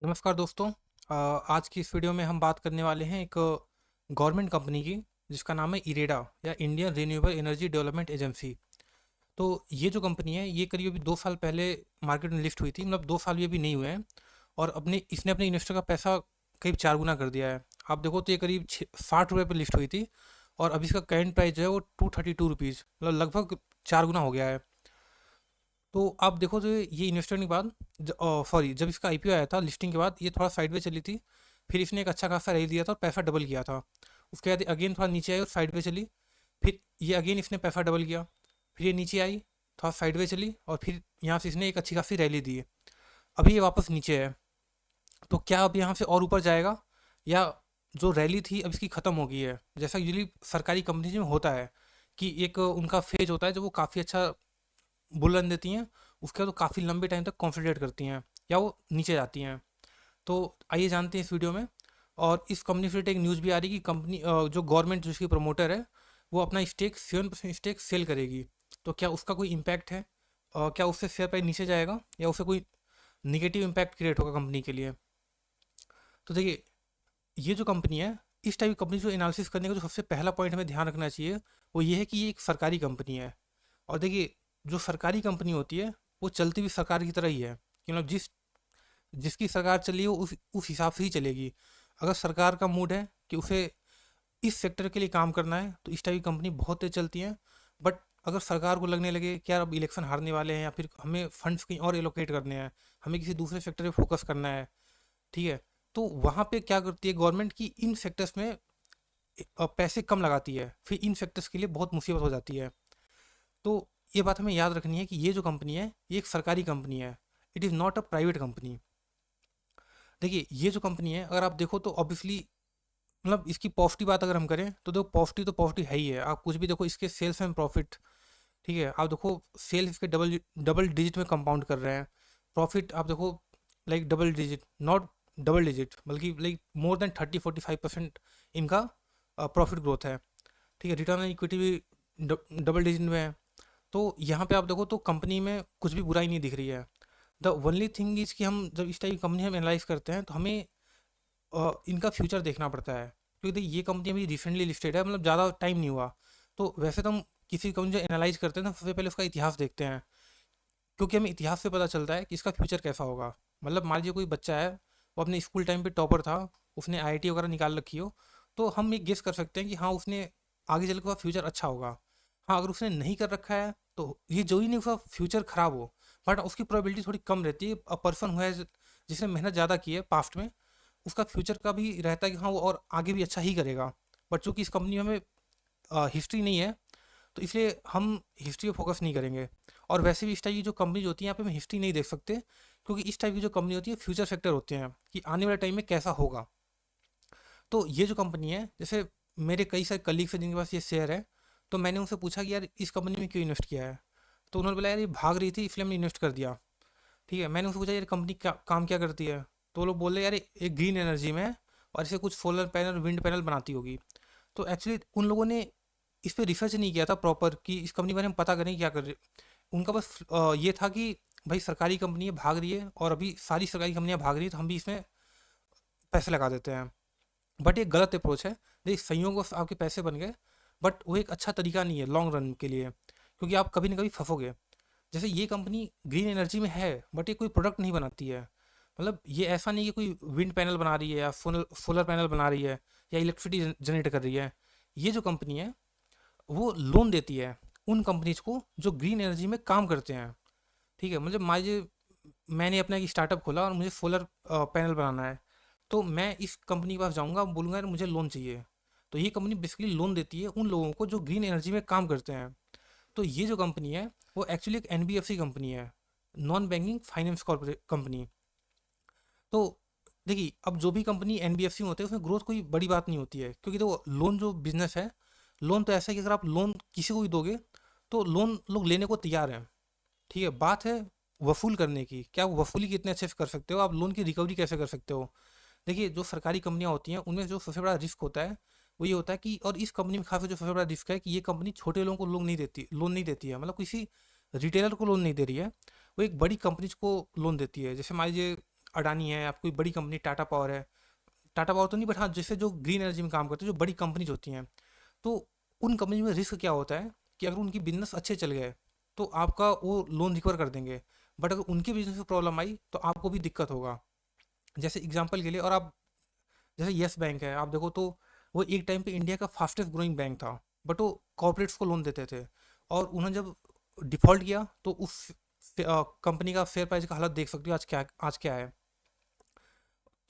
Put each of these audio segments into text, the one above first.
नमस्कार दोस्तों। आज की इस वीडियो में हम बात करने वाले हैं एक गवर्नमेंट कंपनी की जिसका नाम है इरेडा या Indian renewable energy development agency. तो ये जो कंपनी है ये करीब अभी 2 साल पहले मार्केट में लिस्ट हुई थी, मतलब 2 साल भी अभी नहीं हुए हैं। और अपने इसने अपने इन्वेस्टर का पैसा करीब 4 गुना कर दिया है। आप देखो तो ये करीब 60 रुपये पर लिस्ट हुई थी और अभी इसका करंट प्राइस जो है वो 232 रुपीज़, मतलब लगभग 4 गुना हो गया है। तो आप देखो तो ये इन्वेस्टर के बाद सॉरी, जब इसका आईपीओ आया था लिस्टिंग के बाद ये थोड़ा साइडवेज चली थी। फिर इसने एक अच्छा खासा रैली दिया था और पैसा डबल किया था। उसके बाद अगेन थोड़ा नीचे आई और साइडवेज चली। फिर ये अगेन इसने पैसा डबल किया। फिर ये नीचे आई, थोड़ा साइडवेज चली और फिर यहाँ से इसने एक अच्छी खासी रैली दी। अभी ये वापस नीचे है। तो क्या अब यहाँ से और ऊपर जाएगा या जो रैली थी अब इसकी ख़त्म हो गई है? जैसा यूजली सरकारी कंपनीज में होता है कि एक उनका फेज होता है जब वो काफ़ी अच्छा बुलंद देती हैं, उसके बाद वो काफ़ी लंबे टाइम तक कॉन्सोलिडेट करती हैं या वो नीचे जाती हैं। तो आइए जानते हैं इस वीडियो में। और इस कंपनी से एक न्यूज़ भी आ रही है कि कंपनी जो गवर्नमेंट जिसकी प्रमोटर है वो अपना स्टेक 7% स्टेक सेल करेगी। तो क्या उसका कोई इम्पैक्ट है? क्या उससे शेयर प्राइस नीचे जाएगा या उससे कोई निगेटिव इम्पैक्ट क्रिएट होगा कंपनी के लिए? तो देखिए, ये जो कंपनी है, इस टाइप की कंपनी जो एनालिसिस करने का जो सबसे पहला पॉइंट हमें ध्यान रखना चाहिए वो ये है कि ये एक सरकारी कंपनी है। और देखिए, जो सरकारी कंपनी होती है वो चलती भी सरकार की तरह ही है कि मतलब जिसकी सरकार चल रही है वो उस हिसाब से ही चलेगी। अगर सरकार का मूड है कि उसे इस सेक्टर के लिए काम करना है तो इस टाइप की कंपनी बहुत तेज चलती हैं। बट अगर सरकार को लगने लगे कि यार अब इलेक्शन हारने वाले हैं या फिर हमें फंड्स कहीं और एलोकेट करने हैं, हमें किसी दूसरे सेक्टर पे फोकस करना है, ठीक है, तो वहाँ पे क्या करती है गवर्नमेंट की इन सेक्टर्स में पैसे कम लगाती है, फिर इन सेक्टर्स के लिए बहुत मुसीबत हो जाती है। तो ये बात हमें याद रखनी है कि ये जो कंपनी है ये एक सरकारी कंपनी है। It is not a private company. देखिए, ये जो कंपनी है अगर आप देखो तो ऑब्वियसली मतलब इसकी पॉजिटिव बात अगर हम करें तो देखो, पॉजिटिव तो पॉजिटिव है ही है। आप कुछ भी देखो, इसके सेल्स एंड प्रॉफिट, ठीक है, आप देखो सेल्स इसके डबल डबल डिजिट में कंपाउंड कर रहे हैं। प्रॉफिट आप देखो like double digit, not double digit बल्कि लाइक मोर देन 30-45% इनका प्रॉफिट ग्रोथ है। ठीक है, रिटर्न ऑन इक्विटी भी डबल डिजिट में है। तो यहाँ पे आप देखो तो कंपनी में कुछ भी बुराई नहीं दिख रही है। द ओनली थिंग इज कि हम जब इस टाइप की कंपनी हम एनालाइज करते हैं तो हमें इनका फ्यूचर देखना पड़ता है। क्योंकि देखिए, ये कंपनी अभी रिसेंटली लिस्टेड है, मतलब ज़्यादा टाइम नहीं हुआ। तो वैसे तो हम किसी कंपनी जो एनालाइज करते हैं तो सबसे पहले उसका इतिहास देखते हैं, क्योंकि हमें इतिहास से पता चलता है कि इसका फ्यूचर कैसा होगा। मतलब मान लीजिए कोई बच्चा है, वो अपने स्कूल टाइम पे टॉपर था, उसने आईआईटी वगैरह निकाल रखी हो, तो हम एक गेस कर सकते हैं कि हाँ उसने आगे चल के उसका फ्यूचर अच्छा होगा। हाँ, अगर उसने नहीं कर रखा है तो ये जो ही नहीं उसका फ्यूचर खराब हो, बट उसकी प्रोबेबिलिटी थोड़ी कम रहती है। अ पर्सन हुआ है जिसने मेहनत ज़्यादा की है पास्ट में, उसका फ्यूचर का भी रहता है कि हाँ वो और आगे भी अच्छा ही करेगा। बट चूंकि इस कंपनी में हमें हिस्ट्री नहीं है तो इसलिए हम हिस्ट्री पे फोकस नहीं करेंगे। और वैसे भी इस टाइप की जो कंपनीज होती हैं यहाँ पे हम हिस्ट्री नहीं देख सकते, क्योंकि इस टाइप की जो कंपनी होती है फ्यूचर सेक्टर होते हैं कि आने वाले टाइम में कैसा होगा। तो ये जो कंपनी है, जैसे मेरे कई सारे कलीग्स हैं जिनके पास ये शेयर है, तो मैंने उनसे पूछा कि यार इस कंपनी में क्यों इन्वेस्ट किया है। तो उन्होंने बोला यार ये भाग रही थी इसलिए हमने इन्वेस्ट कर दिया। ठीक है, मैंने उनसे पूछा यार कंपनी क्या काम क्या करती है। तो वो लोग बोल रहे यार ये ग्रीन एनर्जी में है और इसे कुछ सोलर पैनल विंड पैनल बनाती होगी। तो एक्चुअली उन लोगों ने इस पे रिसर्च नहीं किया था प्रॉपर कि इस कंपनी के बारे में पता करें क्या कर रही। उनका बस ये था कि भाई सरकारी कंपनी है भाग रही है और अभी सारी सरकारी कंपनियां भाग रही है तो हम भी इसमें पैसे लगा देते हैं। बट ये गलत अप्रोच है। देखिए, संयोग से आपके पैसे बन गए, बट वो एक अच्छा तरीका नहीं है लॉन्ग रन के लिए, क्योंकि आप कभी ना कभी फंसोगे। जैसे ये कंपनी ग्रीन एनर्जी में है बट ये कोई प्रोडक्ट नहीं बनाती है। मतलब ये ऐसा नहीं कि कोई विंड पैनल बना रही है या सोलर पैनल बना रही है या इलेक्ट्रिसिटी जनरेट कर रही है। ये जो कंपनी है वो लोन देती है उन कंपनीज को जो ग्रीन एनर्जी में काम करते हैं। ठीक है, मतलब मान लीजिए मैंने अपना एक स्टार्टअप खोला और मुझे सोलर पैनल बनाना है, तो मैं इस कंपनी के पास जाऊंगा, बोलूंगा यार मुझे लोन चाहिए। तो ये कंपनी बेसिकली लोन देती है उन लोगों को जो ग्रीन एनर्जी में काम करते हैं। तो ये जो कंपनी है वो एक्चुअली एक एनबीएफसी कंपनी है, non banking finance corporate company. तो देखिए, अब जो भी कंपनी एनबीएफसी में होते हैं उसमें ग्रोथ कोई बड़ी बात नहीं होती है, क्योंकि तो लोन जो बिजनेस है, लोन तो ऐसा है कि अगर आप लोन किसी को भी दोगे तो लोन लोग लेने को तैयार हैं। ठीक है, बात है वसूल करने की, क्या आप वसूली कितने अच्छे से कर सकते हो, आप लोन की रिकवरी कैसे कर सकते हो। देखिए, जो सरकारी कंपनियां होती हैं उनमें जो सबसे बड़ा रिस्क होता है वो ये होता है कि, और इस कंपनी में खास जो सबसे बड़ा रिस्क है कि ये कंपनी छोटे लोगों को लोन नहीं देती है, मतलब किसी रिटेलर को लोन नहीं दे रही है, वो एक बड़ी कंपनीज को लोन देती है। जैसे मान लीजिए अडानी है, आप कोई बड़ी कंपनी टाटा पावर है, टाटा पावर तो नहीं बट हाँ जैसे जो ग्रीन एनर्जी में काम करते हैं जो बड़ी कंपनीज होती हैं, तो उन कंपनी में रिस्क क्या होता है कि अगर उनकी बिजनेस अच्छे चल गए तो आपका वो लोन रिकवर कर देंगे, बट अगर उनके बिजनेस में प्रॉब्लम आई तो आपको भी दिक्कत होगा। जैसे एग्जांपल के लिए, और आप जैसे येस बैंक है, आप देखो तो वो एक टाइम पे इंडिया का फास्टेस्ट ग्रोइंग बैंक था, बट वो कॉर्पोरेट्स को लोन देते थे, और उन्होंने जब डिफॉल्ट किया तो उस कंपनी का शेयर प्राइस का हालत देख सकते हो आज क्या है।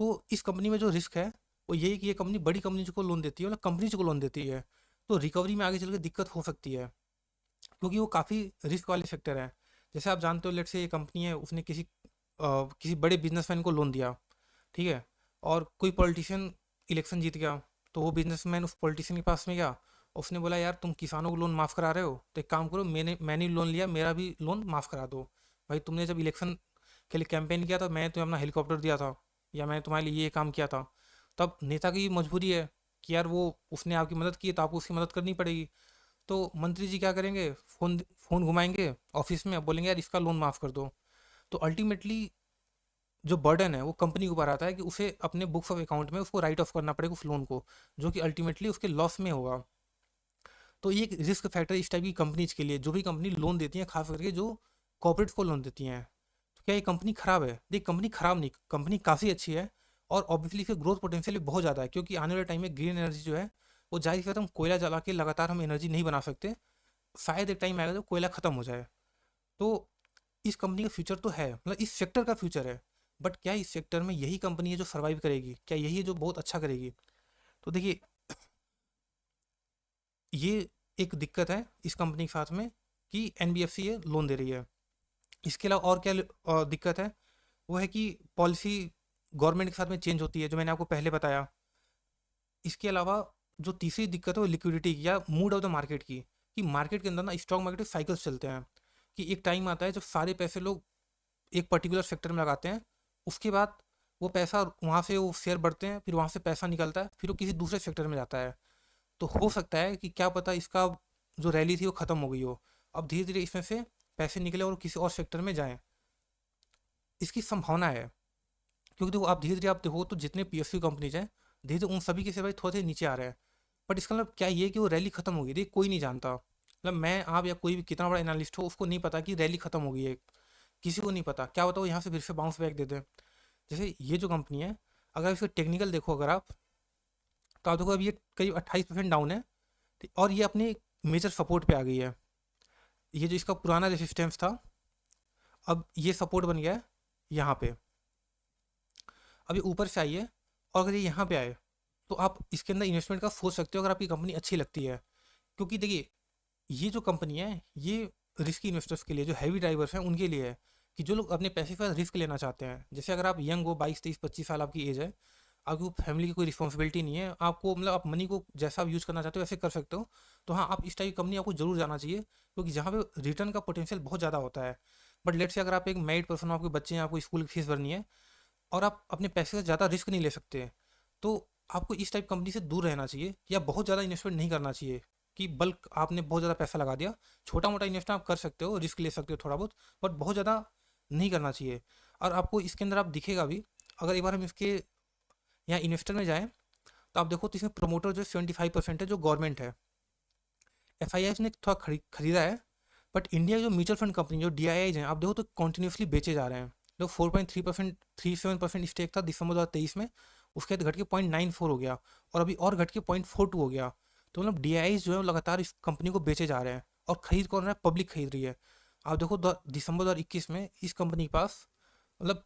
तो इस कंपनी में जो रिस्क है वो यही कि ये कंपनी बड़ी कंपनी को लोन देती है, मतलब कंपनीज को लोन देती है, तो रिकवरी में आगे चल के दिक्कत हो सकती है, क्योंकि वो काफ़ी रिस्क वाले सेक्टर है। जैसे आप जानते हो, लेट से ये कंपनी है, उसने किसी बड़े बिजनेसमैन को लोन दिया, ठीक है, और कोई पॉलिटिशियन इलेक्शन जीत गया, तो वो बिजनेसमैन उस पॉलिटिशियन के पास में गया, उसने बोला यार तुम किसानों को लोन माफ़ करा रहे हो तो एक काम करो, मैंने लोन लिया, मेरा भी लोन माफ़ करा दो। भाई तुमने जब इलेक्शन के लिए कैंपेन किया था, मैं तुम्हें अपना हेलीकॉप्टर दिया था, या मैंने तुम्हारे लिए ये काम किया था, तब नेता की मजबूरी है कि यार वो उसने आपकी मदद की तो आपको उसकी मदद करनी पड़ेगी। तो मंत्री जी क्या करेंगे, फ़ोन फ़ोन घुमाएंगे ऑफिस में, बोलेंगे यार इसका लोन माफ़ कर दो। तो अल्टीमेटली जो बर्डन है वो कंपनी के ऊपर आता है कि उसे अपने बुक्स ऑफ अकाउंट में उसको राइट ऑफ करना पड़ेगा उस लोन को, जो कि अल्टीमेटली उसके लॉस में होगा। तो ये एक रिस्क फैक्टर इस टाइप की कंपनीज के लिए, जो भी कंपनी लोन देती हैं, खास करके जो कॉर्पोरेट्स को लोन देती हैं। तो क्या ये कंपनी खराब है? देख, कंपनी खराब नहीं, कंपनी काफ़ी अच्छी है, और ऑब्वियसली इसके ग्रोथ पोटेंशियल भी बहुत ज़्यादा है, क्योंकि आने वाले टाइम में ग्रीन एनर्जी जो है वो जाहिर सी बात है, हम कोयला जला के लगातार हम एनर्जी नहीं बना सकते। शायद एक टाइम आएगा जब कोयला ख़त्म हो जाए। तो इस कंपनी का फ्यूचर तो है, मतलब इस सेक्टर का फ्यूचर है, बट क्या इस सेक्टर में यही कंपनी है जो सर्वाइव करेगी? क्या यही है जो बहुत अच्छा करेगी? तो देखिए, ये एक दिक्कत है इस कंपनी के साथ में कि एनबीएफसी ये लोन दे रही है। इसके अलावा और क्या दिक्कत है, वो है कि पॉलिसी गवर्नमेंट के साथ में चेंज होती है, जो मैंने आपको पहले बताया। इसके अलावा जो तीसरी दिक्कत है वो लिक्विडिटी की या मूड ऑफ द मार्केट की, कि मार्केट के अंदर ना स्टॉक मार्केट साइकिल्स चलते हैं, कि एक टाइम आता है जब सारे पैसे लोग एक पर्टिकुलर सेक्टर में लगाते हैं, उसके बाद वो पैसा वहाँ से वो शेयर बढ़ते हैं, फिर वहाँ से पैसा निकलता है, फिर वो किसी दूसरे सेक्टर में जाता है। तो हो सकता है कि क्या पता इसका जो रैली थी वो ख़त्म हो गई हो, अब धीरे धीरे इसमें से पैसे निकले और किसी और सेक्टर में जाएं, इसकी संभावना है। क्योंकि देखो, आप धीरे धीरे आप देखो तो जितने पीएसयू कंपनीज हैं, धीरे धीरे उन सभी के शेयर भाई थोड़े नीचे आ रहे हैं। बट इसका मतलब क्या ये कि वो रैली खत्म हो गई? देखिए, कोई नहीं जानता, मतलब मैं आप या कोई भी कितना बड़ा एनालिस्ट हो, उसको नहीं पता कि रैली खत्म हो गई है। किसी को नहीं पता, क्या होता है वो यहाँ से फिर से बाउंस बैक दे दें। जैसे ये जो कंपनी है, अगर इसका टेक्निकल देखो अगर आप, तो आप देखो अब ये करीब 28% डाउन है, और ये अपने मेजर सपोर्ट पे आ गई है। ये जो इसका पुराना रेसिस्टेंस था, अब ये सपोर्ट बन गया है यहाँ पे। अब ये ऊपर से आई है, और अगर ये यहाँ पे आए तो आप इसके अंदर इन्वेस्टमेंट का सोच सकते हो, अगर आपकी कंपनी अच्छी लगती है। क्योंकि देखिए, ये जो कंपनी है ये रिस्की इन्वेस्टर्स के लिए, जो हैवी ड्राइवर्स हैं उनके लिए है, कि जो लोग अपने पैसे पर रिस्क लेना चाहते हैं। जैसे अगर आप यंग हो, 22 23 25 साल आपकी एज है, आपको फैमिली की कोई रिस्पॉन्सिबिलिटी नहीं है, आपको मतलब आप मनी को जैसा आप यूज़ करना चाहते हो वैसे कर सकते हो, तो हाँ, आप इस टाइप की कंपनी आपको जरूर जाना चाहिए, क्योंकि जहाँ पे रिटर्न का पोटेंशियल बहुत ज़्यादा होता है। बट लेट से अगर आप एक मैरिड पर्सन हो, आपके बच्चे हैं, आपको स्कूल की फीस भरनी है, और आप अपने पैसे से ज़्यादा रिस्क नहीं ले सकते, तो आपको इस टाइप कंपनी से दूर रहना चाहिए, या बहुत ज़्यादा इन्वेस्टमेंट नहीं करना चाहिए कि बल्क आपने बहुत ज़्यादा पैसा लगा दिया। छोटा मोटा इन्वेस्टमेंट आप कर सकते हो, रिस्क ले सकते हो थोड़ा बहुत, बट बहुत ज़्यादा नहीं करना चाहिए। और आपको इसके अंदर आप दिखेगा भी, अगर एक बार हम इसके यहाँ इन्वेस्टर में जाएँ, तो आप देखो तो इसमें प्रमोटर जो 75% है, जो गवर्नमेंट है। एफ आई ने थोड़ा खरीदा है, बट इंडिया की जो म्यूचुअल फंड कंपनी जो डी आई आईज हैं, आप देखो तो कंटिन्यूसली बेचे जा रहे हैं। जो 4.3% 37% स्टेक था दिसंबर 2023 में, उसके बाद घट के 0.94 हो गया, और अभी और घट के 0.42 हो गया। तो मतलब डी आई जो है वो लगातार इस कंपनी को बेचे जा रहे हैं, और खरीद कौन रहा है? पब्लिक खरीद रही है। आप देखो दिसंबर 2021 में इस कंपनी के पास मतलब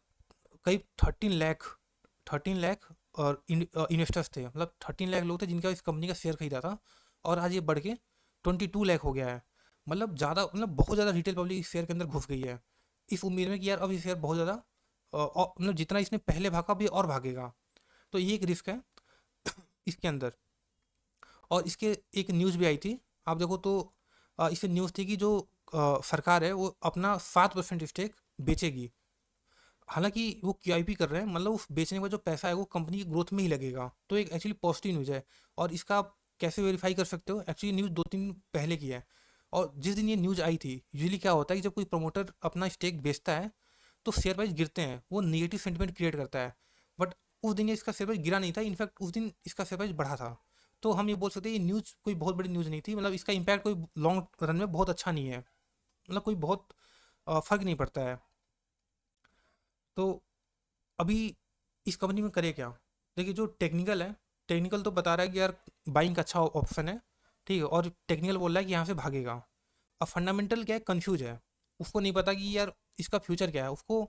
करीब 13 लाख और इन्वेस्टर्स थे, मतलब 13 लाख लोग थे जिनका इस कंपनी का शेयर खरीदा था, और आज ये बढ़ के 22 लाख हो गया है। मतलब ज़्यादा, मतलब बहुत ज़्यादा रिटेल पब्लिक इस शेयर के अंदर घुस गई है, इस उम्मीद में कि यार अब ये शेयर बहुत ज़्यादा मतलब जितना इसने पहले भागा भी और भागेगा। तो ये एक रिस्क है इसके अंदर। और इसके एक न्यूज़ भी आई थी, आप देखो तो इससे न्यूज़ थी कि जो सरकार है वो अपना 7% स्टेक बेचेगी। हालांकि वो क्यूआईपी कर रहे हैं, मतलब उस बेचने का जो पैसा है वो कंपनी की ग्रोथ में ही लगेगा, तो एक एक्चुअली पॉजिटिव न्यूज़ है। और इसका आप कैसे वेरीफाई कर सकते हो? एक्चुअली न्यूज़ 2 3 दिन पहले की है, और जिस दिन ये न्यूज़ आई थी, यूजुअली क्या होता है कि जब कोई प्रमोटर अपना स्टेक बेचता है, तो शेयर प्राइस गिरते हैं, वो नेगेटिव सेंटिमेंट क्रिएट करता है। बट उस दिन ये इसका शेयर प्राइस गिरा नहीं था, इनफैक्ट उस दिन इसका शेयर प्राइस बढ़ा था। तो हम ये बोल सकते हैं ये न्यूज़ कोई बहुत बड़ी न्यूज़ नहीं थी, मतलब इसका इम्पैक्ट कोई लॉन्ग रन में बहुत अच्छा नहीं है, मतलब कोई बहुत फ़र्क नहीं पड़ता है। तो अभी इस कंपनी में करे क्या? देखिए जो टेक्निकल है, टेक्निकल तो बता रहा है कि यार बाइंग का अच्छा ऑप्शन है, ठीक है, और टेक्निकल बोल रहा है कि यहाँ से भागेगा। अब फंडामेंटल क्या है, कंफ्यूज है, उसको नहीं पता कि यार इसका फ्यूचर क्या है, उसको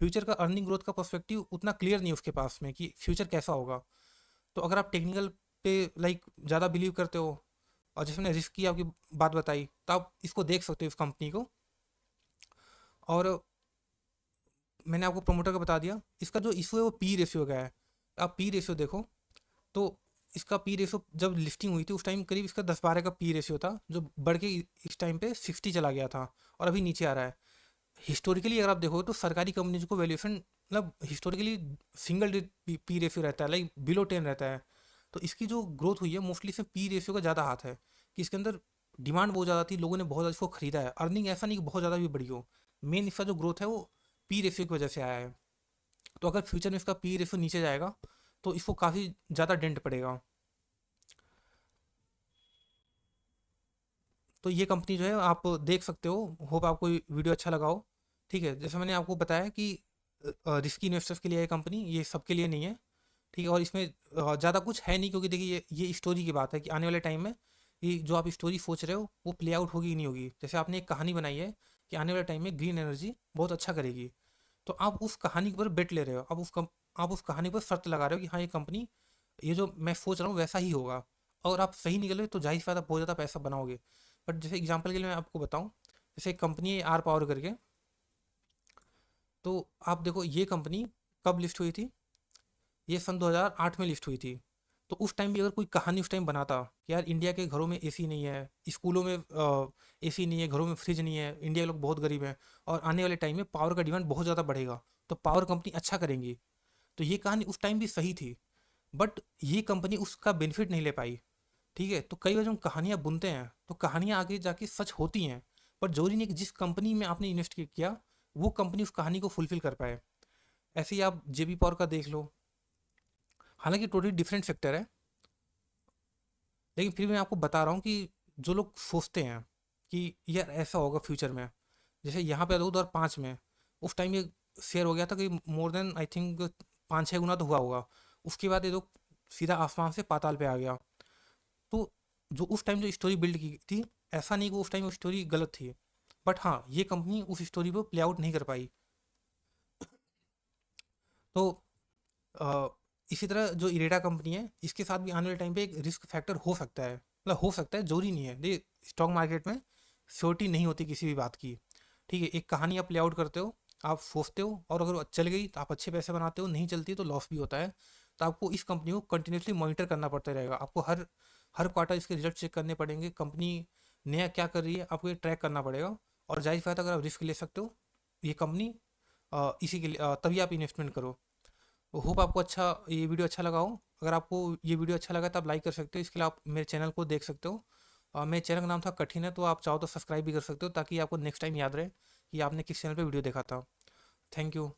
फ्यूचर का अर्निंग ग्रोथ का पर्सपेक्टिव उतना क्लियर नहीं है उसके पास में कि फ्यूचर कैसा होगा। तो अगर आप टेक्निकल पे लाइक ज़्यादा बिलीव करते हो, और जैसे मैंने रिस्क की आपकी बात बताई, तो आप इसको देख सकते हो इस कंपनी को। और मैंने आपको प्रोमोटर का बता दिया, इसका जो इशू है वो पी रेशियो का है। आप पी रेशियो देखो, तो इसका पी रेशियो जब लिस्टिंग हुई थी उस टाइम करीब इसका 10-12 का पी रेशियो था, जो बढ़ के इस टाइम पे 60 चला गया था, और अभी नीचे आ रहा है। हिस्टोरिकली अगर आप देखो तो सरकारी कंपनीज को वैल्यूएशन मतलब हिस्टोरिकली सिंगल पी रेशियो रहता है, लाइक बिलो 10 रहता है। तो इसकी जो ग्रोथ हुई है मोस्टली इसमें पी रेशियो का ज़्यादा हाथ है, कि इसके अंदर डिमांड बहुत ज़्यादा थी, लोगों ने बहुत ज़्यादा इसको खरीदा है, अर्निंग ऐसा नहीं कि बहुत ज़्यादा भी बढ़ी हो। मेन इसका जो ग्रोथ है वो पी रेशियो की वजह से आया है। तो अगर फ्यूचर में इसका पी रेशियो नीचे जाएगा तो इसको काफ़ी ज़्यादा डेंट पड़ेगा। तो ये कंपनी जो है आप देख सकते हो, होप आपको वीडियो अच्छा लगा हो। ठीक है, जैसे मैंने आपको बताया कि रिस्की इन्वेस्टर्स के लिए है कंपनी, ये सबके लिए नहीं है। ठीक है, और इसमें ज़्यादा कुछ है नहीं, क्योंकि देखिए ये स्टोरी की बात है कि आने वाले टाइम में ये जो आप स्टोरी सोच रहे हो वो प्ले आउट होगी कि नहीं होगी। जैसे आपने एक कहानी बनाई है कि आने वाले टाइम में ग्रीन एनर्जी बहुत अच्छा करेगी, तो आप उस कहानी पर बेट ले रहे हो, आप उस कहानी पर शर्त लगा रहे हो कि हाँ ये कंपनी, ये जो मैं सोच रहा हूँ वैसा ही होगा। और आप सही निकले तो जाहिर सी बात है बहुत ज़्यादा पैसा बनाओगे। बट जैसे एग्जांपल के लिए मैं आपको बताऊं, जैसे एक कंपनी है आर पावर करके, तो आप देखो ये कंपनी कब लिस्ट हुई थी, ये सन 2008 में लिस्ट हुई थी। तो उस टाइम भी अगर कोई कहानी उस टाइम बनाता कि यार इंडिया के घरों में एसी नहीं है, स्कूलों में एसी नहीं है, घरों में फ्रिज नहीं है, इंडिया के लोग बहुत गरीब हैं, और आने वाले टाइम में पावर का डिमांड बहुत ज़्यादा बढ़ेगा, तो पावर कंपनी अच्छा करेंगी, तो ये कहानी उस टाइम भी सही थी। बट ये कंपनी उसका बेनिफिट नहीं ले पाई। ठीक है, तो कई बार जब हम कहानियाँ बुनते हैं तो कहानियाँ आगे जाके सच होती हैं, पर जरूरी नहीं कि जिस कंपनी में आपने इन्वेस्ट किया वो कंपनी उस कहानी को फुलफिल कर पाए। ऐसे ही आप जेबी पावर का देख लो, हालांकि टोटली डिफरेंट सेक्टर है, लेकिन फिर भी मैं आपको बता रहा हूँ कि जो लोग सोचते हैं कि यार ऐसा होगा फ्यूचर में, जैसे यहाँ पे 2005 में उस टाइम ये शेयर हो गया था कि मोर देन आई थिंक 5-6 गुना तो हुआ होगा। उसके बाद ये लोग सीधा आसमान से पाताल पे आ गया। तो जो उस टाइम जो स्टोरी बिल्ड की थी, ऐसा नहीं कि उस टाइम वो स्टोरी गलत थी, बट हाँ ये कंपनी उस स्टोरी को प्ले आउट नहीं कर पाई। तो अ, इसी तरह जो इरेडा कंपनी है इसके साथ भी आने वाले टाइम पे एक रिस्क फैक्टर हो सकता है, मतलब हो सकता है, जरूरी नहीं है। देखिए स्टॉक मार्केट में श्योरिटी नहीं होती किसी भी बात की। ठीक है, एक कहानी आप प्ले आउट करते हो, आप सोचते हो, और अगर वो चल गई तो आप अच्छे पैसे बनाते हो, नहीं चलती तो लॉस भी होता है। तो आपको इस कंपनी को कंटिन्यूसली मॉनिटर करना पड़ता रहेगा, आपको हर हर क्वार्टर इसके रिजल्ट चेक करने पड़ेंगे, कंपनी नया क्या कर रही है आपको ये ट्रैक करना पड़ेगा। और जाहिर बात है, अगर आप रिस्क ले सकते हो ये कंपनी, इसी के लिए तभी आप इन्वेस्टमेंट करो। होप आपको अच्छा ये वीडियो अच्छा लगा हो। अगर आपको ये वीडियो अच्छा लगा तो आप लाइक कर सकते हो, इसके लिए आप मेरे चैनल को देख सकते हो। मेरे चैनल का नाम था कठिन है, तो आप चाहो तो सब्सक्राइब भी कर सकते हो, ताकि आपको नेक्स्ट टाइम याद रहे कि आपने किस चैनल पे वीडियो देखा था। Thank you.